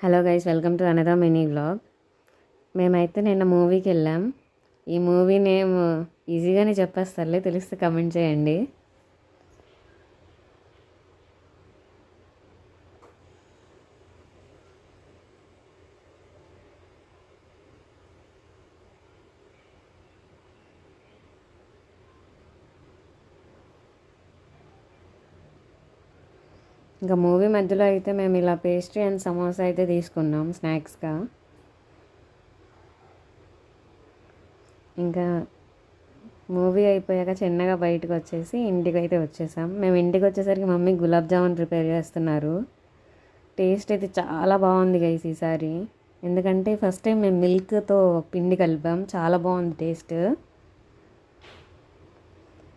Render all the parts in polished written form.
Hello guys, welcome to another mini vlog. మేమైతే నిన్న మూవీకి వెళ్ళాం. ఈ మూవీ నేమ్ ఈజీగానే చెప్పేస్తారులే, తెలిస్తే కమెంట్ చేయండి. ఇంకా మూవీ మధ్యలో అయితే మేము ఇలా పేస్ట్రీ అండ్ సమోసా అయితే తీసుకున్నాం స్నాక్స్గా. ఇంకా మూవీ అయిపోయాక చిన్నగా బయటకు వచ్చేసి ఇంటికి అయితే వచ్చేసాం. మేము ఇంటికి వచ్చేసరికి మమ్మీ గులాబ్ జామున్ ప్రిపేర్ చేస్తున్నారు. టేస్ట్ అయితే చాలా బాగుంది గైస్ ఈసారి. ఎందుకంటే ఫస్ట్ టైం మేము మిల్క్తో పిండి కలిపాం, చాలా బాగుంది టేస్ట్.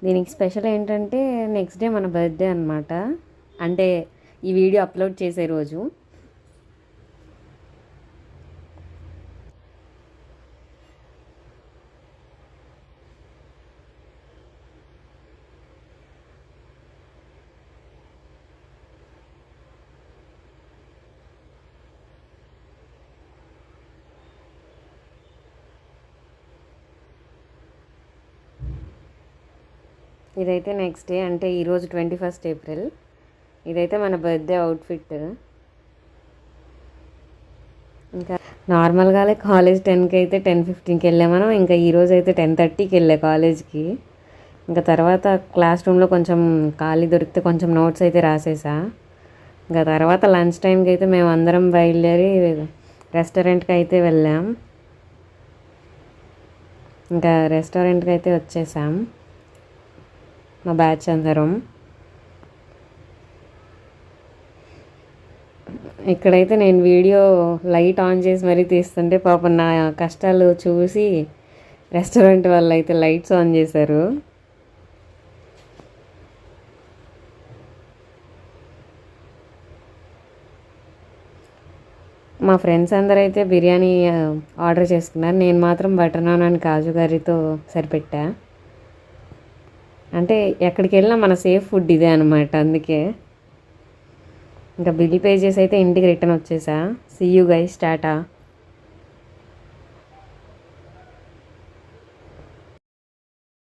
దీనికి స్పెషల్ ఏంటంటే నెక్స్ట్ డే మన బర్త్డే అనమాట, అంటే ఈ వీడియో అప్లోడ్ చేసే రోజు. ఇదైతే నెక్స్ట్ డే, అంటే ఈరోజు 21 ఏప్రిల్. ఇదైతే మన బర్త్డే అవుట్ఫిట్. ఇంకా నార్మల్గానే కాలేజ్ 10కి అయితే 10:15కి వెళ్ళాం మనం. ఇంకా ఈరోజు అయితే 10:30కి వెళ్ళా కాలేజ్కి. ఇంకా తర్వాత క్లాస్ రూమ్లో కొంచెం ఖాళీ దొరికితే కొంచెం నోట్స్ అయితే రాసేసా. ఇంకా తర్వాత లంచ్ టైంకి అయితే మేము అందరం బయలుదేరి రెస్టారెంట్కి అయితే వెళ్ళాం. ఇంకా రెస్టారెంట్కి అయితే వచ్చేసాం మా బ్యాచ్ అందరం. ఇక్కడైతే నేను వీడియో లైట్ ఆన్ చేసి మరీ తీస్తుంటే పాపం నా కష్టాలు చూసి రెస్టారెంట్ వాళ్ళు అయితే లైట్స్ ఆన్ చేశారు. మా ఫ్రెండ్స్ అందరూ అయితే బిర్యానీ ఆర్డర్ చేసుకున్నారు. నేను మాత్రం బటర్ నాన్ అండ్ కాజు కర్రీతో సరిపెట్టా. అంటే ఎక్కడికి వెళ్ళినా మన సేఫ్ ఫుడ్ ఇదే అనమాట, అందుకే. ఇంకా బిల్ పే చేసి అయితే ఇంటికి రిటర్న్ వచ్చేసా. See you guys, Tata.